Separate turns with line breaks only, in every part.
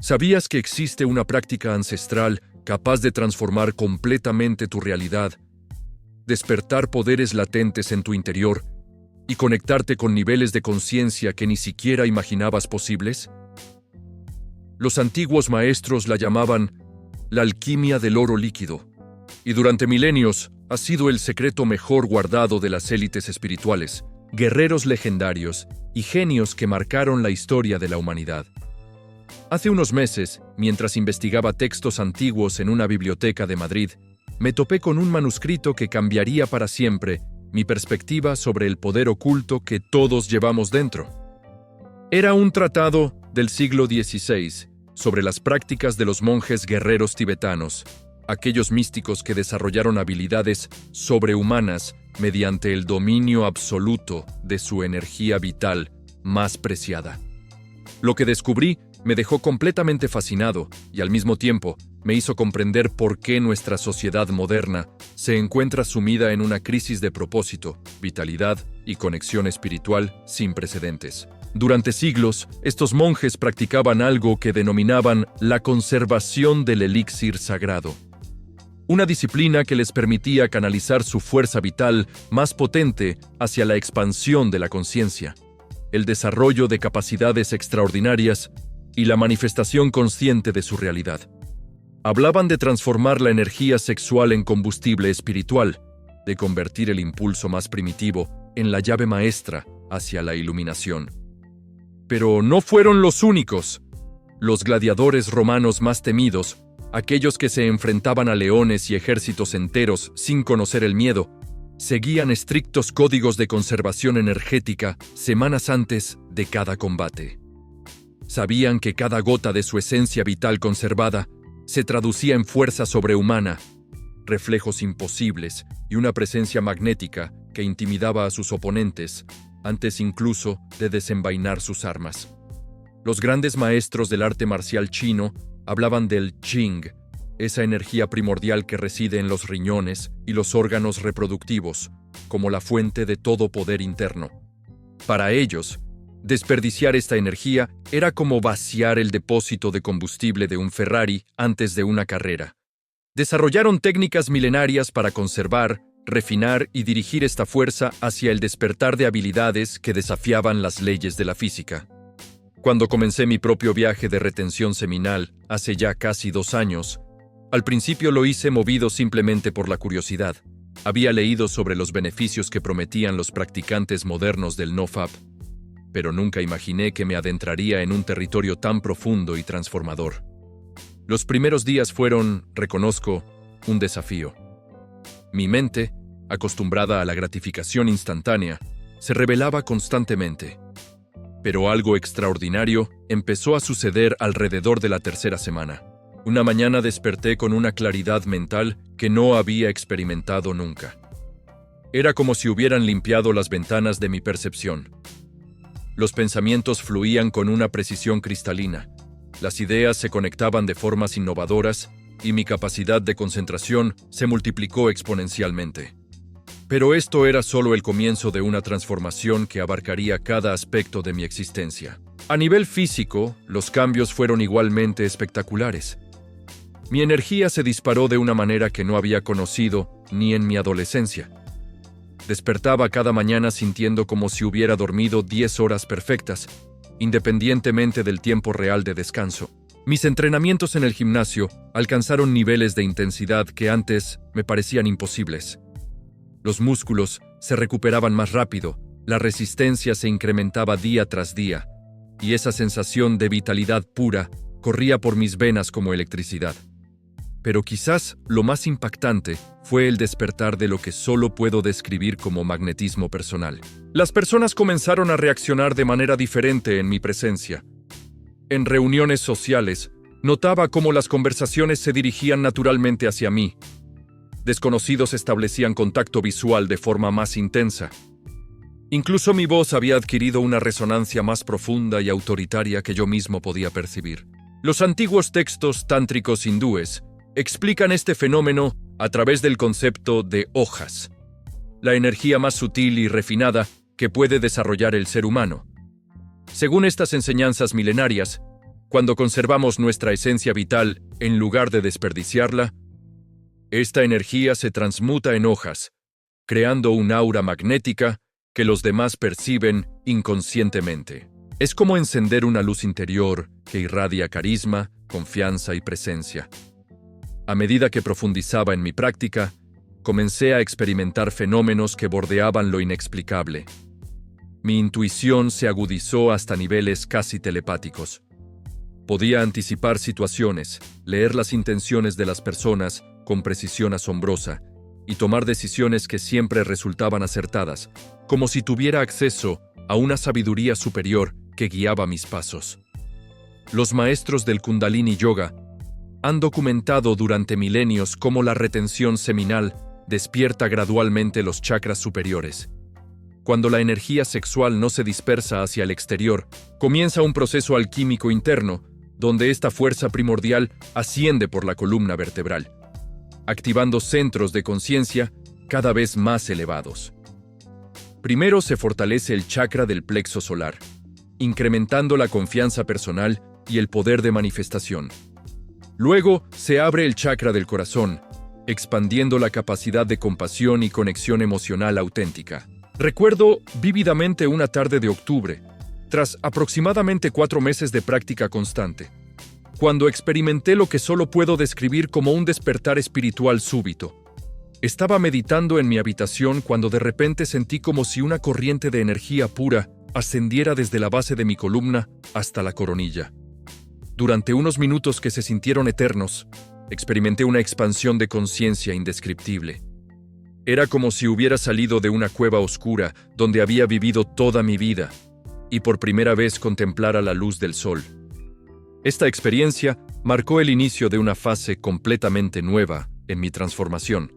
¿Sabías que existe una práctica ancestral capaz de transformar completamente tu realidad, despertar poderes latentes en tu interior y conectarte con niveles de conciencia que ni siquiera imaginabas posibles? Los antiguos maestros la llamaban la alquimia del oro líquido, y durante milenios ha sido el secreto mejor guardado de las élites espirituales, guerreros legendarios y genios que marcaron la historia de la humanidad. Hace unos meses, mientras investigaba textos antiguos en una biblioteca de Madrid, me topé con un manuscrito que cambiaría para siempre mi perspectiva sobre el poder oculto que todos llevamos dentro. Era un tratado del siglo XVI sobre las prácticas de los monjes guerreros tibetanos, aquellos místicos que desarrollaron habilidades sobrehumanas mediante el dominio absoluto de su energía vital más preciada. Lo que descubrí me dejó completamente fascinado y al mismo tiempo me hizo comprender por qué nuestra sociedad moderna se encuentra sumida en una crisis de propósito, vitalidad y conexión espiritual sin precedentes. Durante siglos, estos monjes practicaban algo que denominaban la conservación del elixir sagrado, una disciplina que les permitía canalizar su fuerza vital más potente hacia la expansión de la conciencia, el desarrollo de capacidades extraordinarias y la manifestación consciente de su realidad. Hablaban de transformar la energía sexual en combustible espiritual, de convertir el impulso más primitivo en la llave maestra hacia la iluminación. Pero no fueron los únicos. Los gladiadores romanos más temidos, aquellos que se enfrentaban a leones y ejércitos enteros sin conocer el miedo, seguían estrictos códigos de conservación energética semanas antes de cada combate. Sabían que cada gota de su esencia vital conservada se traducía en fuerza sobrehumana, reflejos imposibles y una presencia magnética que intimidaba a sus oponentes antes incluso de desenvainar sus armas. Los grandes maestros del arte marcial chino hablaban del Qing, esa energía primordial que reside en los riñones y los órganos reproductivos, como la fuente de todo poder interno. Para ellos, desperdiciar esta energía era como vaciar el depósito de combustible de un Ferrari antes de una carrera. Desarrollaron técnicas milenarias para conservar, refinar y dirigir esta fuerza hacia el despertar de habilidades que desafiaban las leyes de la física. Cuando comencé mi propio viaje de retención seminal, hace ya casi 2 años, al principio lo hice movido simplemente por la curiosidad. Había leído sobre los beneficios que prometían los practicantes modernos del NoFap, pero nunca imaginé que me adentraría en un territorio tan profundo y transformador. Los primeros días fueron, reconozco, un desafío. Mi mente, acostumbrada a la gratificación instantánea, se rebelaba constantemente. Pero algo extraordinario empezó a suceder alrededor de la 3ª semana. Una mañana desperté con una claridad mental que no había experimentado nunca. Era como si hubieran limpiado las ventanas de mi percepción. Los pensamientos fluían con una precisión cristalina, las ideas se conectaban de formas innovadoras y mi capacidad de concentración se multiplicó exponencialmente. Pero esto era solo el comienzo de una transformación que abarcaría cada aspecto de mi existencia. A nivel físico, los cambios fueron igualmente espectaculares. Mi energía se disparó de una manera que no había conocido ni en mi adolescencia. Despertaba cada mañana sintiendo como si hubiera dormido 10 horas perfectas, independientemente del tiempo real de descanso. Mis entrenamientos en el gimnasio alcanzaron niveles de intensidad que antes me parecían imposibles. Los músculos se recuperaban más rápido, la resistencia se incrementaba día tras día, y esa sensación de vitalidad pura corría por mis venas como electricidad. Pero quizás lo más impactante fue el despertar de lo que solo puedo describir como magnetismo personal. Las personas comenzaron a reaccionar de manera diferente en mi presencia. En reuniones sociales, notaba cómo las conversaciones se dirigían naturalmente hacia mí. Desconocidos establecían contacto visual de forma más intensa. Incluso mi voz había adquirido una resonancia más profunda y autoritaria que yo mismo podía percibir. Los antiguos textos tántricos hindúes explican este fenómeno a través del concepto de hojas, la energía más sutil y refinada que puede desarrollar el ser humano. Según estas enseñanzas milenarias, Cuando conservamos nuestra esencia vital, en lugar de desperdiciarla, esta energía se transmuta en hojas, creando un aura magnética que los demás perciben inconscientemente. Es como encender una luz interior que irradia carisma, confianza y presencia. A medida que profundizaba en mi práctica, comencé a experimentar fenómenos que bordeaban lo inexplicable. Mi intuición se agudizó hasta niveles casi telepáticos. Podía anticipar situaciones, leer las intenciones de las personas con precisión asombrosa y tomar decisiones que siempre resultaban acertadas, como si tuviera acceso a una sabiduría superior que guiaba mis pasos. Los maestros del Kundalini Yoga han documentado durante milenios cómo la retención seminal despierta gradualmente los chakras superiores. Cuando la energía sexual no se dispersa hacia el exterior, comienza un proceso alquímico interno, donde esta fuerza primordial asciende por la columna vertebral, activando centros de conciencia cada vez más elevados. Primero se fortalece el chakra del plexo solar, incrementando la confianza personal y el poder de manifestación. Luego se abre el chakra del corazón, expandiendo la capacidad de compasión y conexión emocional auténtica. Recuerdo vívidamente una tarde de octubre, tras aproximadamente 4 meses de práctica constante, cuando experimenté lo que solo puedo describir como un despertar espiritual súbito. Estaba meditando en mi habitación cuando de repente sentí como si una corriente de energía pura ascendiera desde la base de mi columna hasta la coronilla. Durante unos minutos que se sintieron eternos, experimenté una expansión de conciencia indescriptible. Era como si hubiera salido de una cueva oscura donde había vivido toda mi vida y por primera vez contemplara la luz del sol. Esta experiencia marcó el inicio de una fase completamente nueva en mi transformación.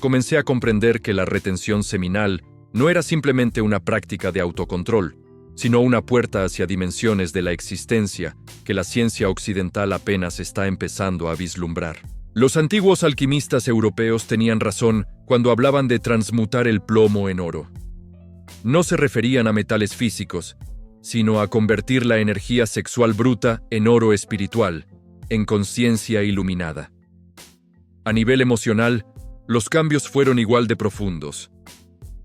Comencé a comprender que la retención seminal no era simplemente una práctica de autocontrol, sino una puerta hacia dimensiones de la existencia que la ciencia occidental apenas está empezando a vislumbrar. Los antiguos alquimistas europeos tenían razón cuando hablaban de transmutar el plomo en oro. No se referían a metales físicos, sino a convertir la energía sexual bruta en oro espiritual, en conciencia iluminada. A nivel emocional, los cambios fueron igual de profundos.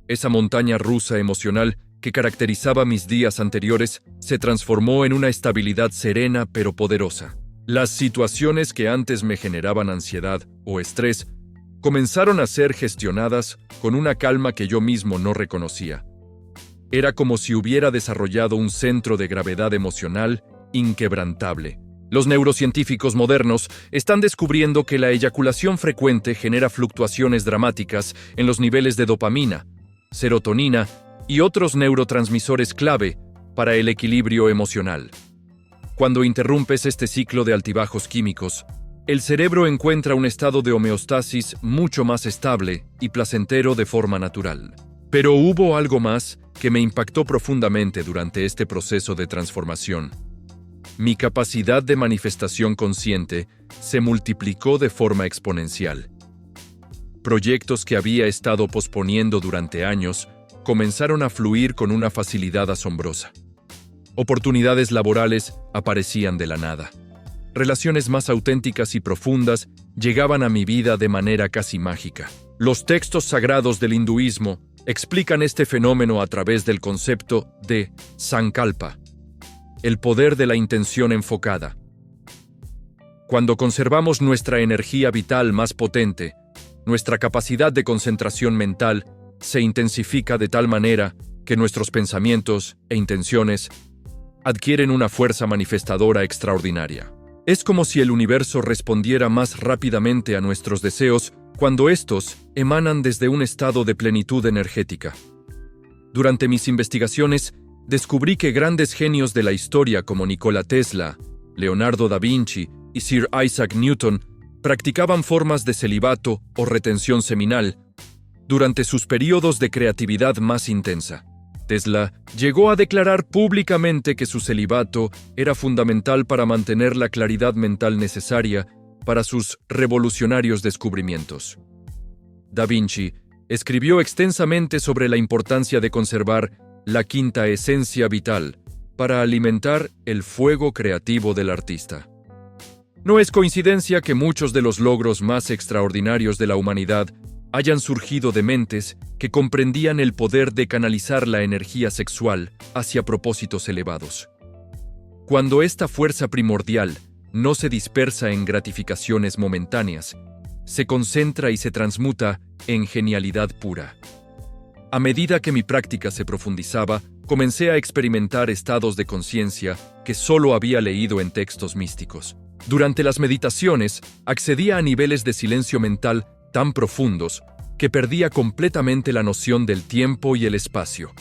Esa montaña rusa emocional que caracterizaba mis días anteriores se transformó en una estabilidad serena pero poderosa. Las situaciones que antes me generaban ansiedad o estrés comenzaron a ser gestionadas con una calma que yo mismo no reconocía. Era como si hubiera desarrollado un centro de gravedad emocional inquebrantable. Los neurocientíficos modernos están descubriendo que la eyaculación frecuente genera fluctuaciones dramáticas en los niveles de dopamina, serotonina y otros neurotransmisores clave para el equilibrio emocional. Cuando interrumpes este ciclo de altibajos químicos, el cerebro encuentra un estado de homeostasis mucho más estable y placentero de forma natural. Pero hubo algo más que me impactó profundamente durante este proceso de transformación. Mi capacidad de manifestación consciente se multiplicó de forma exponencial. Proyectos que había estado posponiendo durante años comenzaron a fluir con una facilidad asombrosa. Oportunidades laborales aparecían de la nada. Relaciones más auténticas y profundas llegaban a mi vida de manera casi mágica. Los textos sagrados del hinduismo explican este fenómeno a través del concepto de Sankalpa, el poder de la intención enfocada. Cuando conservamos nuestra energía vital más potente, nuestra capacidad de concentración mental se intensifica de tal manera que nuestros pensamientos e intenciones adquieren una fuerza manifestadora extraordinaria. Es como si el universo respondiera más rápidamente a nuestros deseos cuando estos emanan desde un estado de plenitud energética. Durante mis investigaciones, descubrí que grandes genios de la historia como Nikola Tesla, Leonardo da Vinci y Sir Isaac Newton practicaban formas de celibato o retención seminal durante sus periodos de creatividad más intensa. Tesla llegó a declarar públicamente que su celibato era fundamental para mantener la claridad mental necesaria para sus revolucionarios descubrimientos. Da Vinci escribió extensamente sobre la importancia de conservar la quinta esencia vital, para alimentar el fuego creativo del artista. No es coincidencia que muchos de los logros más extraordinarios de la humanidad hayan surgido de mentes que comprendían el poder de canalizar la energía sexual hacia propósitos elevados. Cuando esta fuerza primordial no se dispersa en gratificaciones momentáneas, se concentra y se transmuta en genialidad pura. A medida que mi práctica se profundizaba, comencé a experimentar estados de conciencia que solo había leído en textos místicos. Durante las meditaciones, accedía a niveles de silencio mental tan profundos que perdía completamente la noción del tiempo y el espacio.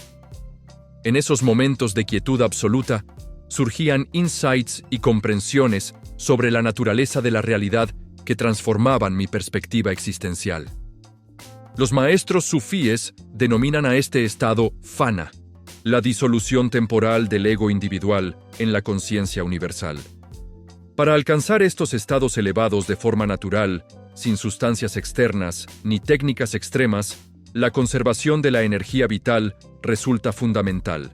En esos momentos de quietud absoluta, surgían insights y comprensiones sobre la naturaleza de la realidad que transformaban mi perspectiva existencial. Los maestros sufíes denominan a este estado fana, la disolución temporal del ego individual en la conciencia universal. Para alcanzar estos estados elevados de forma natural, sin sustancias externas ni técnicas extremas, la conservación de la energía vital resulta fundamental.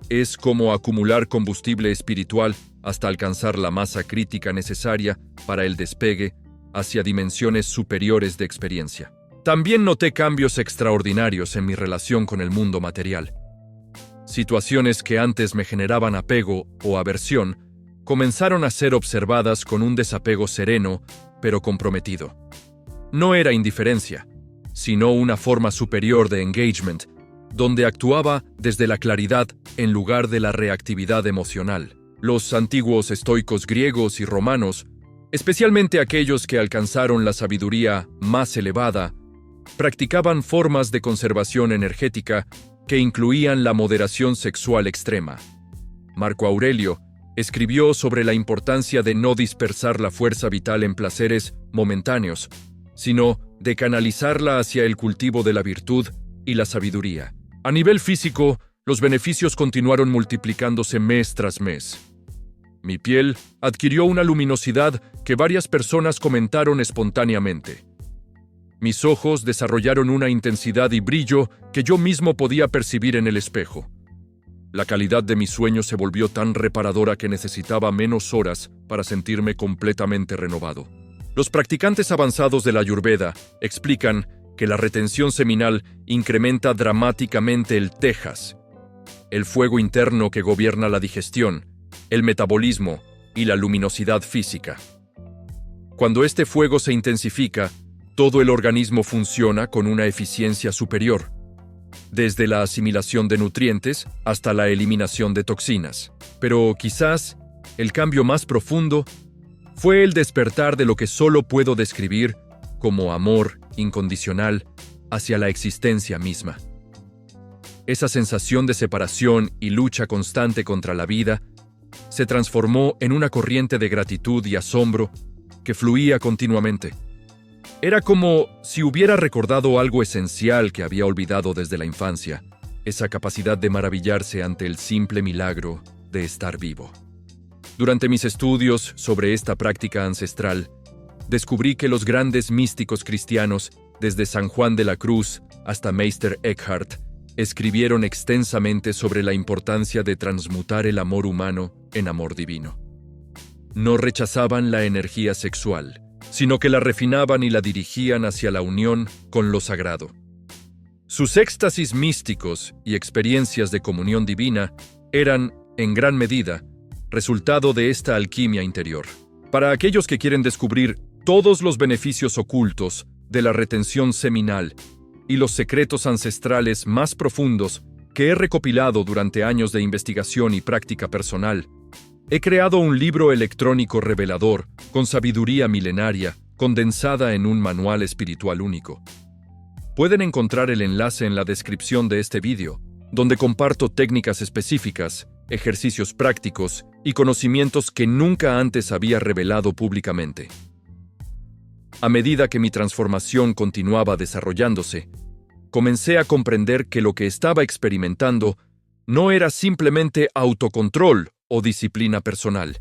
Es como acumular combustible espiritual hasta alcanzar la masa crítica necesaria para el despegue hacia dimensiones superiores de experiencia. También noté cambios extraordinarios en mi relación con el mundo material. Situaciones que antes me generaban apego o aversión comenzaron a ser observadas con un desapego sereno, pero comprometido. No era indiferencia, sino una forma superior de engagement, donde actuaba desde la claridad en lugar de la reactividad emocional. Los antiguos estoicos griegos y romanos, especialmente aquellos que alcanzaron la sabiduría más elevada, practicaban formas de conservación energética que incluían la moderación sexual extrema. Marco Aurelio escribió sobre la importancia de no dispersar la fuerza vital en placeres momentáneos, sino de canalizarla hacia el cultivo de la virtud y la sabiduría. A nivel físico, los beneficios continuaron multiplicándose mes tras mes. Mi piel adquirió una luminosidad que varias personas comentaron espontáneamente. Mis ojos desarrollaron una intensidad y brillo que yo mismo podía percibir en el espejo. La calidad de mi sueño se volvió tan reparadora que necesitaba menos horas para sentirme completamente renovado. Los practicantes avanzados de la Ayurveda explican que la retención seminal incrementa dramáticamente el tejas, el fuego interno que gobierna la digestión, el metabolismo y la luminosidad física. Cuando este fuego se intensifica, todo el organismo funciona con una eficiencia superior, desde la asimilación de nutrientes hasta la eliminación de toxinas. Pero quizás el cambio más profundo fue el despertar de lo que solo puedo describir como amor incondicional hacia la existencia misma. Esa sensación de separación y lucha constante contra la vida se transformó en una corriente de gratitud y asombro que fluía continuamente. Era como si hubiera recordado algo esencial que había olvidado desde la infancia, esa capacidad de maravillarse ante el simple milagro de estar vivo. Durante mis estudios sobre esta práctica ancestral, descubrí que los grandes místicos cristianos, desde San Juan de la Cruz hasta Meister Eckhart, escribieron extensamente sobre la importancia de transmutar el amor humano en amor divino. No rechazaban la energía sexual, sino que la refinaban y la dirigían hacia la unión con lo sagrado. Sus éxtasis místicos y experiencias de comunión divina eran, en gran medida, resultado de esta alquimia interior. Para aquellos que quieren descubrir todos los beneficios ocultos de la retención seminal y los secretos ancestrales más profundos que he recopilado durante años de investigación y práctica personal, he creado un libro electrónico revelador con sabiduría milenaria condensada en un manual espiritual único. Pueden encontrar el enlace en la descripción de este vídeo, donde comparto técnicas específicas, ejercicios prácticos y conocimientos que nunca antes había revelado públicamente. A medida que mi transformación continuaba desarrollándose, comencé a comprender que lo que estaba experimentando no era simplemente autocontrol o disciplina personal.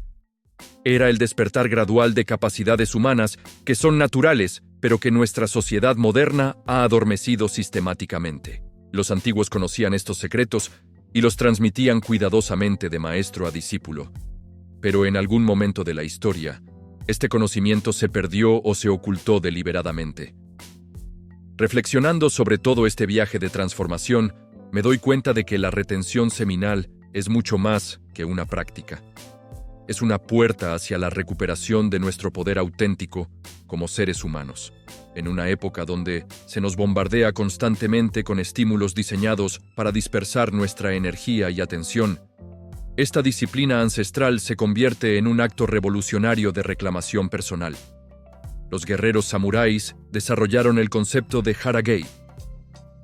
Era el despertar gradual de capacidades humanas que son naturales, pero que nuestra sociedad moderna ha adormecido sistemáticamente. Los antiguos conocían estos secretos y los transmitían cuidadosamente de maestro a discípulo. Pero en algún momento de la historia, este conocimiento se perdió o se ocultó deliberadamente. Reflexionando sobre todo este viaje de transformación, me doy cuenta de que la retención seminal es mucho más que una práctica. Es una puerta hacia la recuperación de nuestro poder auténtico como seres humanos, en una época donde se nos bombardea constantemente con estímulos diseñados para dispersar nuestra energía y atención. Esta disciplina ancestral se convierte en un acto revolucionario de reclamación personal. Los guerreros samuráis desarrollaron el concepto de Hara-Gei,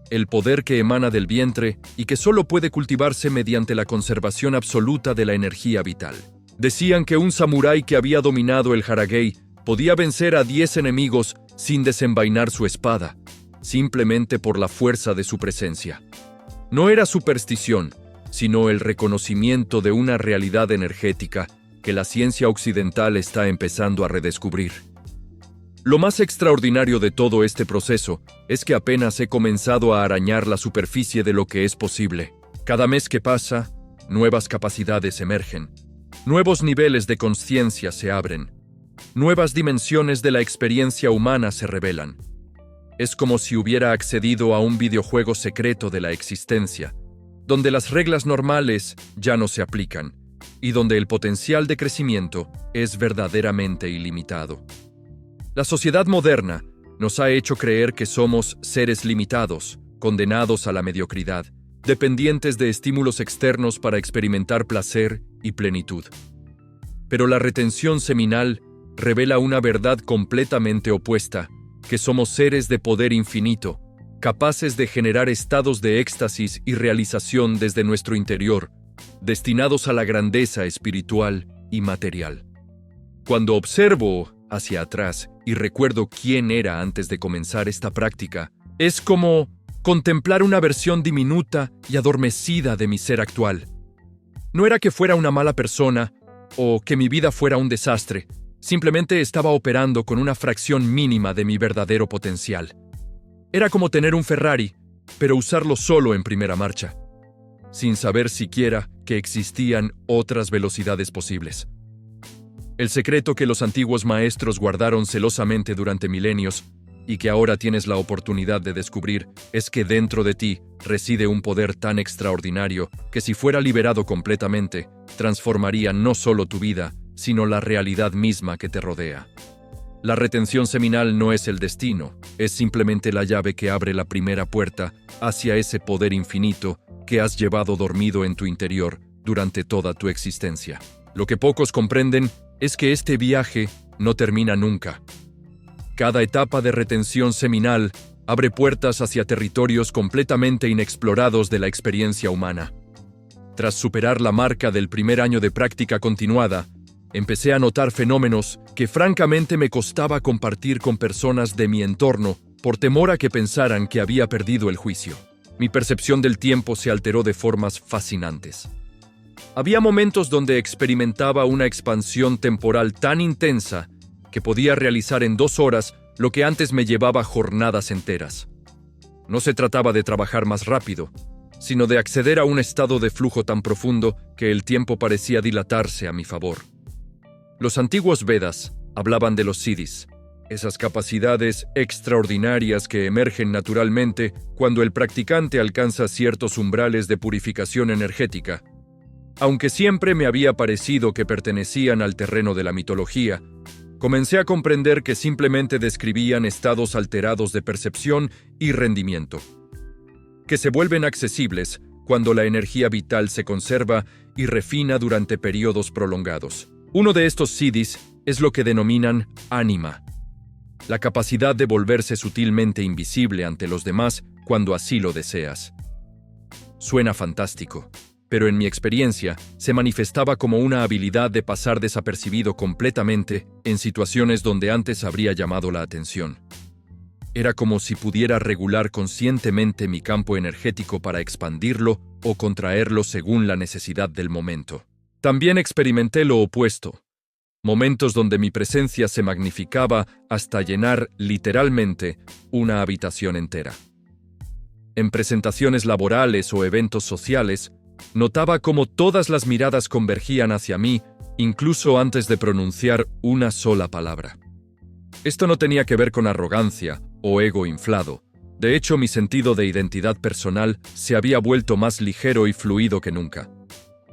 el poder que emana del vientre y que solo puede cultivarse mediante la conservación absoluta de la energía vital. Decían que un samurái que había dominado el Hara-Gei podía vencer a 10 enemigos sin desenvainar su espada, simplemente por la fuerza de su presencia. No era superstición, sino el reconocimiento de una realidad energética que la ciencia occidental está empezando a redescubrir. Lo más extraordinario de todo este proceso es que apenas he comenzado a arañar la superficie de lo que es posible. Cada mes que pasa, nuevas capacidades emergen, nuevos niveles de conciencia se abren, nuevas dimensiones de la experiencia humana se revelan. Es como si hubiera accedido a un videojuego secreto de la existencia, donde las reglas normales ya no se aplican y donde el potencial de crecimiento es verdaderamente ilimitado. La sociedad moderna nos ha hecho creer que somos seres limitados, condenados a la mediocridad, dependientes de estímulos externos para experimentar placer y plenitud. Pero la retención seminal revela una verdad completamente opuesta, que somos seres de poder infinito, capaces de generar estados de éxtasis y realización desde nuestro interior, destinados a la grandeza espiritual y material. Cuando observo hacia atrás y recuerdo quién era antes de comenzar esta práctica, es como contemplar una versión diminuta y adormecida de mi ser actual. No era que fuera una mala persona o que mi vida fuera un desastre, simplemente estaba operando con una fracción mínima de mi verdadero potencial. Era como tener un Ferrari, pero usarlo solo en primera marcha, sin saber siquiera que existían otras velocidades posibles. El secreto que los antiguos maestros guardaron celosamente durante milenios y que ahora tienes la oportunidad de descubrir es que dentro de ti reside un poder tan extraordinario que si fuera liberado completamente, transformaría no solo tu vida, sino la realidad misma que te rodea. La retención seminal no es el destino, es simplemente la llave que abre la primera puerta hacia ese poder infinito que has llevado dormido en tu interior durante toda tu existencia. Lo que pocos comprenden es que este viaje no termina nunca. Cada etapa de retención seminal abre puertas hacia territorios completamente inexplorados de la experiencia humana. Tras superar la marca del primer año de práctica continuada, empecé a notar fenómenos que francamente me costaba compartir con personas de mi entorno por temor a que pensaran que había perdido el juicio. Mi percepción del tiempo se alteró de formas fascinantes. Había momentos donde experimentaba una expansión temporal tan intensa que podía realizar en 2 horas lo que antes me llevaba jornadas enteras. No se trataba de trabajar más rápido, sino de acceder a un estado de flujo tan profundo que el tiempo parecía dilatarse a mi favor. Los antiguos Vedas hablaban de los siddhis, esas capacidades extraordinarias que emergen naturalmente cuando el practicante alcanza ciertos umbrales de purificación energética. Aunque siempre me había parecido que pertenecían al terreno de la mitología, comencé a comprender que simplemente describían estados alterados de percepción y rendimiento, que se vuelven accesibles cuando la energía vital se conserva y refina durante periodos prolongados. Uno de estos siddhis es lo que denominan ánima, la capacidad de volverse sutilmente invisible ante los demás cuando así lo deseas. Suena fantástico, pero en mi experiencia se manifestaba como una habilidad de pasar desapercibido completamente en situaciones donde antes habría llamado la atención. Era como si pudiera regular conscientemente mi campo energético para expandirlo o contraerlo según la necesidad del momento. También experimenté lo opuesto, momentos donde mi presencia se magnificaba hasta llenar literalmente una habitación entera. En presentaciones laborales o eventos sociales, Notaba cómo todas las miradas convergían hacia mí, incluso antes de pronunciar una sola palabra. Esto no tenía que ver con arrogancia o ego inflado. De hecho, mi sentido de identidad personal se había vuelto más ligero y fluido que nunca.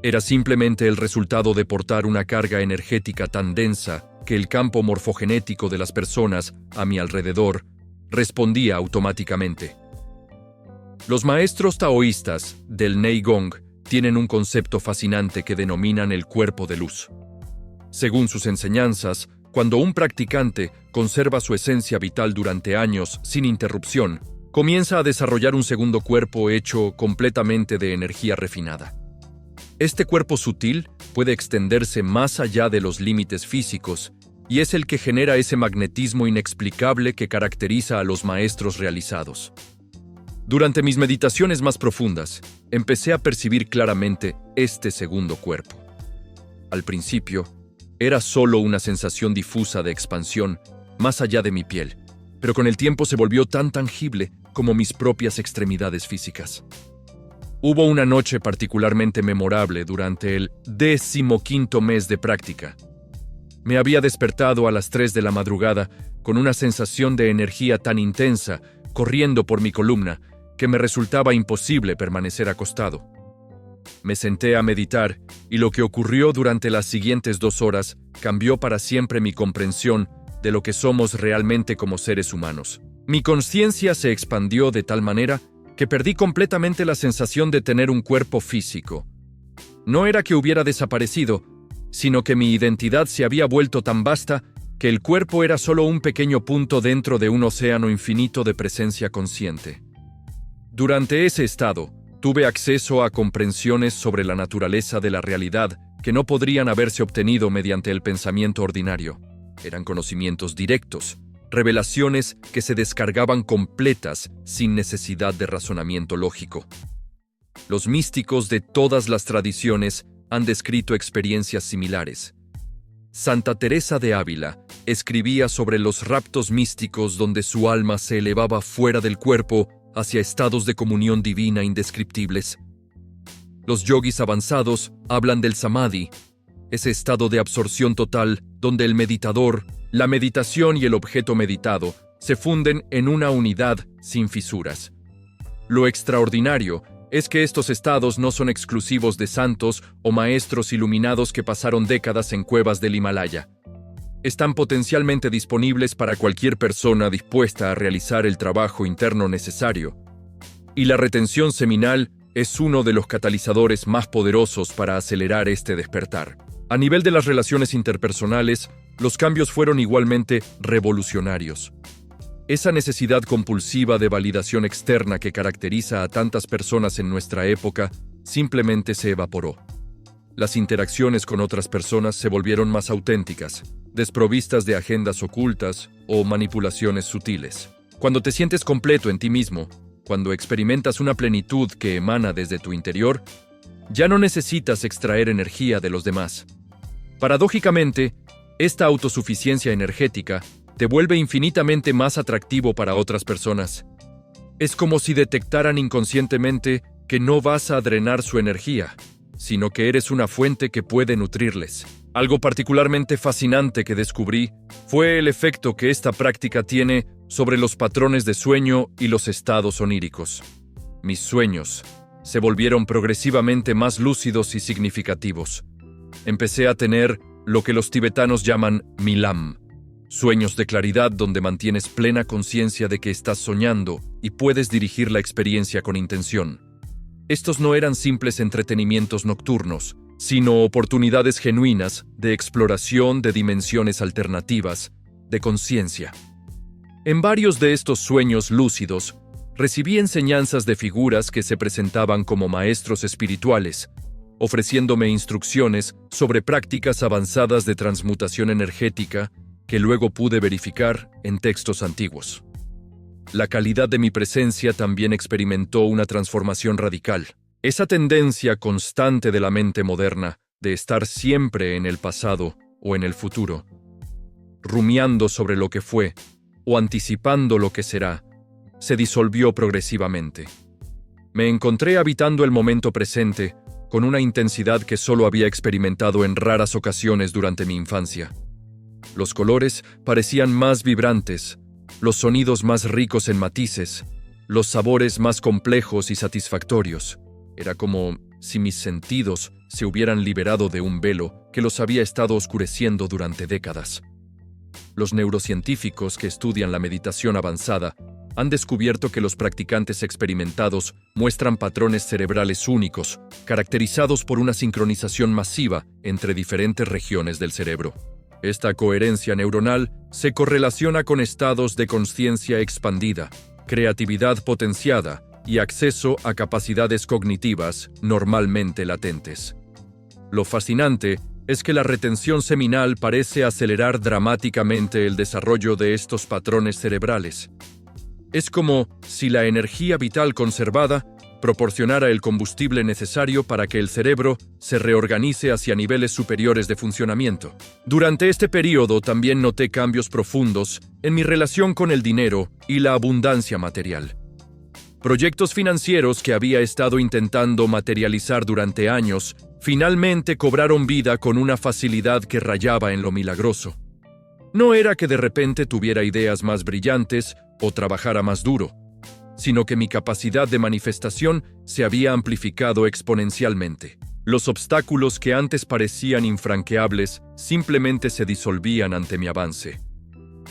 Era simplemente el resultado de portar una carga energética tan densa que el campo morfogenético de las personas a mi alrededor respondía automáticamente. Los maestros taoístas del Neigong tienen un concepto fascinante que denominan el cuerpo de luz. Según sus enseñanzas, cuando un practicante conserva su esencia vital durante años sin interrupción, comienza a desarrollar un segundo cuerpo hecho completamente de energía refinada. Este cuerpo sutil puede extenderse más allá de los límites físicos y es el que genera ese magnetismo inexplicable que caracteriza a los maestros realizados. Durante mis meditaciones más profundas, empecé a percibir claramente este segundo cuerpo. Al principio, era solo una sensación difusa de expansión más allá de mi piel, pero con el tiempo se volvió tan tangible como mis propias extremidades físicas. Hubo una noche particularmente memorable durante el 15º mes de práctica. Me había despertado a las 3 de la madrugada con una sensación de energía tan intensa corriendo por mi columna que me resultaba imposible permanecer acostado. Me senté a meditar y lo que ocurrió durante las siguientes 2 horas cambió para siempre mi comprensión de lo que somos realmente como seres humanos. Mi conciencia se expandió de tal manera que perdí completamente la sensación de tener un cuerpo físico. No era que hubiera desaparecido, sino que mi identidad se había vuelto tan vasta que el cuerpo era solo un pequeño punto dentro de un océano infinito de presencia consciente. Durante ese estado, tuve acceso a comprensiones sobre la naturaleza de la realidad que no podrían haberse obtenido mediante el pensamiento ordinario. Eran conocimientos directos, revelaciones que se descargaban completas sin necesidad de razonamiento lógico. Los místicos de todas las tradiciones han descrito experiencias similares. Santa Teresa de Ávila escribía sobre los raptos místicos donde su alma se elevaba fuera del cuerpo hacia estados de comunión divina indescriptibles. Los yogis avanzados hablan del samadhi, ese estado de absorción total donde el meditador, la meditación y el objeto meditado se funden en una unidad sin fisuras. Lo extraordinario es que estos estados no son exclusivos de santos o maestros iluminados que pasaron décadas en cuevas del Himalaya. Están potencialmente disponibles para cualquier persona dispuesta a realizar el trabajo interno necesario. Y la retención seminal es uno de los catalizadores más poderosos para acelerar este despertar. A nivel de las relaciones interpersonales, los cambios fueron igualmente revolucionarios. Esa necesidad compulsiva de validación externa que caracteriza a tantas personas en nuestra época simplemente se evaporó. Las interacciones con otras personas se volvieron más auténticas, desprovistas de agendas ocultas o manipulaciones sutiles. Cuando te sientes completo en ti mismo, cuando experimentas una plenitud que emana desde tu interior, ya no necesitas extraer energía de los demás. Paradójicamente, esta autosuficiencia energética te vuelve infinitamente más atractivo para otras personas. Es como si detectaran inconscientemente que no vas a drenar su energía, sino que eres una fuente que puede nutrirles. Algo particularmente fascinante que descubrí fue el efecto que esta práctica tiene sobre los patrones de sueño y los estados oníricos. Mis sueños se volvieron progresivamente más lúcidos y significativos. Empecé a tener lo que los tibetanos llaman milam, sueños de claridad donde mantienes plena conciencia de que estás soñando y puedes dirigir la experiencia con intención. Estos no eran simples entretenimientos nocturnos, sino oportunidades genuinas de exploración de dimensiones alternativas, de conciencia. En varios de estos sueños lúcidos, recibí enseñanzas de figuras que se presentaban como maestros espirituales, ofreciéndome instrucciones sobre prácticas avanzadas de transmutación energética que luego pude verificar en textos antiguos. La calidad de mi presencia también experimentó una transformación radical. Esa tendencia constante de la mente moderna de estar siempre en el pasado o en el futuro, rumiando sobre lo que fue o anticipando lo que será, se disolvió progresivamente. Me encontré habitando el momento presente, con una intensidad que solo había experimentado en raras ocasiones durante mi infancia. Los colores parecían más vibrantes, los sonidos más ricos en matices, los sabores más complejos y satisfactorios. Era como si mis sentidos se hubieran liberado de un velo que los había estado oscureciendo durante décadas. Los neurocientíficos que estudian la meditación avanzada han descubierto que los practicantes experimentados muestran patrones cerebrales únicos, caracterizados por una sincronización masiva entre diferentes regiones del cerebro. Esta coherencia neuronal se correlaciona con estados de conciencia expandida, creatividad potenciada y acceso a capacidades cognitivas normalmente latentes. Lo fascinante es que la retención seminal parece acelerar dramáticamente el desarrollo de estos patrones cerebrales. Es como si la energía vital conservada proporcionara el combustible necesario para que el cerebro se reorganice hacia niveles superiores de funcionamiento. Durante este periodo también noté cambios profundos en mi relación con el dinero y la abundancia material. Proyectos financieros que había estado intentando materializar durante años finalmente cobraron vida con una facilidad que rayaba en lo milagroso. No era que de repente tuviera ideas más brillantes o trabajara más duro, sino que mi capacidad de manifestación se había amplificado exponencialmente. Los obstáculos que antes parecían infranqueables simplemente se disolvían ante mi avance.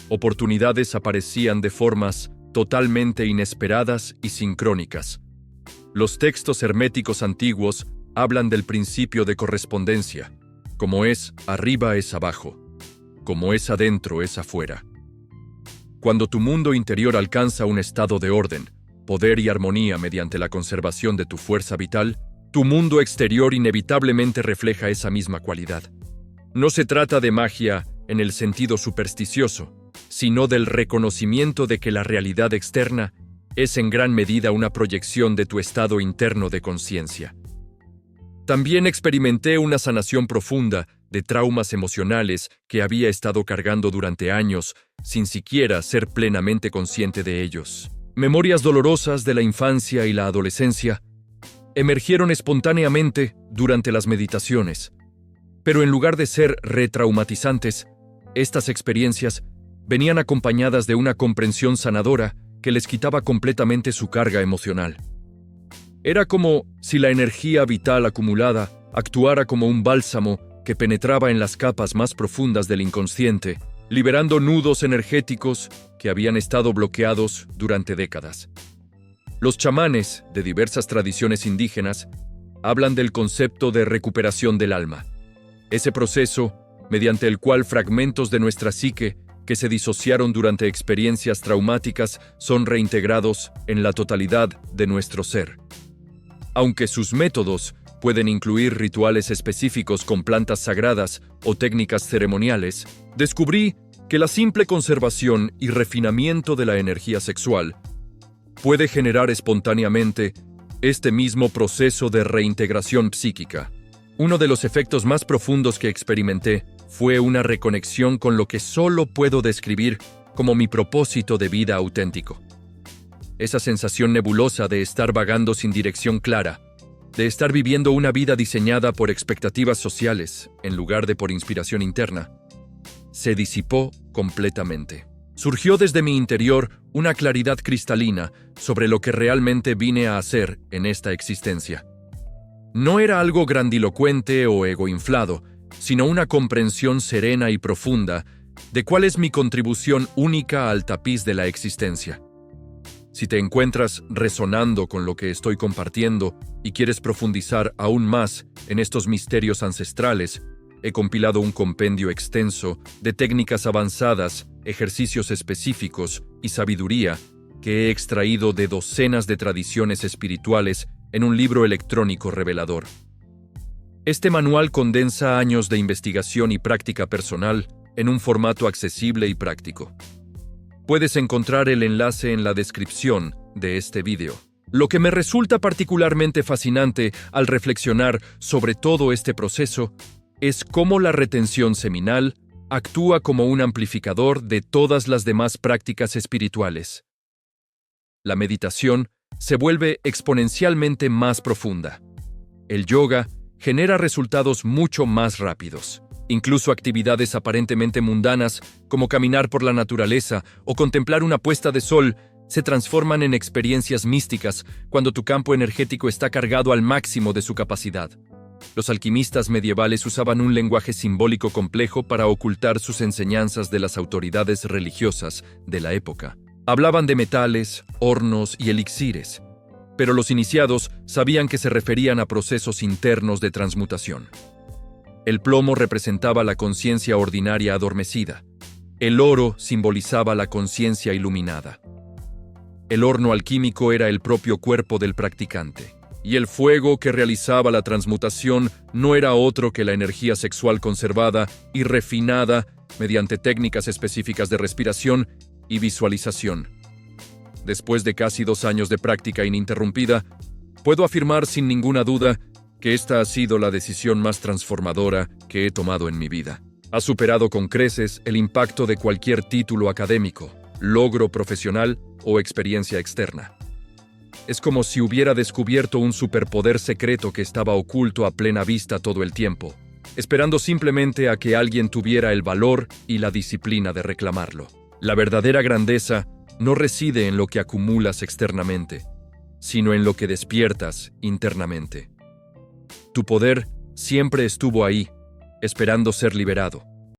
Oportunidades aparecían de formas totalmente inesperadas y sincrónicas. Los textos herméticos antiguos hablan del principio de correspondencia. Como es arriba es abajo, como es adentro es afuera. Cuando tu mundo interior alcanza un estado de orden, poder y armonía mediante la conservación de tu fuerza vital, tu mundo exterior inevitablemente refleja esa misma cualidad. No se trata de magia en el sentido supersticioso, sino del reconocimiento de que la realidad externa es en gran medida una proyección de tu estado interno de conciencia. También experimenté una sanación profunda de traumas emocionales que había estado cargando durante años sin siquiera ser plenamente consciente de ellos. Memorias dolorosas de la infancia y la adolescencia emergieron espontáneamente durante las meditaciones, pero en lugar de ser retraumatizantes, estas experiencias venían acompañadas de una comprensión sanadora que les quitaba completamente su carga emocional. Era como si la energía vital acumulada actuara como un bálsamo que penetraba en las capas más profundas del inconsciente, liberando nudos energéticos que habían estado bloqueados durante décadas. Los chamanes de diversas tradiciones indígenas hablan del concepto de recuperación del alma, ese proceso mediante el cual fragmentos de nuestra psique que se disociaron durante experiencias traumáticas son reintegrados en la totalidad de nuestro ser. Aunque sus métodos pueden incluir rituales específicos con plantas sagradas o técnicas ceremoniales, descubrí que la simple conservación y refinamiento de la energía sexual puede generar espontáneamente este mismo proceso de reintegración psíquica. Uno de los efectos más profundos que experimenté fue una reconexión con lo que solo puedo describir como mi propósito de vida auténtico. Esa sensación nebulosa de estar vagando sin dirección clara, de estar viviendo una vida diseñada por expectativas sociales en lugar de por inspiración interna, se disipó completamente. Surgió desde mi interior una claridad cristalina sobre lo que realmente vine a hacer en esta existencia. No era algo grandilocuente o egoinflado, sino una comprensión serena y profunda de cuál es mi contribución única al tapiz de la existencia. Si te encuentras resonando con lo que estoy compartiendo y quieres profundizar aún más en estos misterios ancestrales, he compilado un compendio extenso de técnicas avanzadas, ejercicios específicos y sabiduría que he extraído de docenas de tradiciones espirituales en un libro electrónico revelador. Este manual condensa años de investigación y práctica personal en un formato accesible y práctico. Puedes encontrar el enlace en la descripción de este video. Lo que me resulta particularmente fascinante al reflexionar sobre todo este proceso es cómo la retención seminal actúa como un amplificador de todas las demás prácticas espirituales. La meditación se vuelve exponencialmente más profunda. El yoga genera resultados mucho más rápidos. Incluso actividades aparentemente mundanas, como caminar por la naturaleza o contemplar una puesta de sol, se transforman en experiencias místicas cuando tu campo energético está cargado al máximo de su capacidad. Los alquimistas medievales usaban un lenguaje simbólico complejo para ocultar sus enseñanzas de las autoridades religiosas de la época. Hablaban de metales, hornos y elixires, pero los iniciados sabían que se referían a procesos internos de transmutación. El plomo representaba la conciencia ordinaria adormecida. El oro simbolizaba la conciencia iluminada. El horno alquímico era el propio cuerpo del practicante. Y el fuego que realizaba la transmutación no era otro que la energía sexual conservada y refinada mediante técnicas específicas de respiración y visualización. Después de casi 2 años de práctica ininterrumpida, puedo afirmar sin ninguna duda que esta ha sido la decisión más transformadora que he tomado en mi vida. Ha superado con creces el impacto de cualquier título académico, logro profesional o experiencia externa. Es como si hubiera descubierto un superpoder secreto que estaba oculto a plena vista todo el tiempo, esperando simplemente a que alguien tuviera el valor y la disciplina de reclamarlo. La verdadera grandeza no reside en lo que acumulas externamente, sino en lo que despiertas internamente. Tu poder siempre estuvo ahí, esperando ser liberado.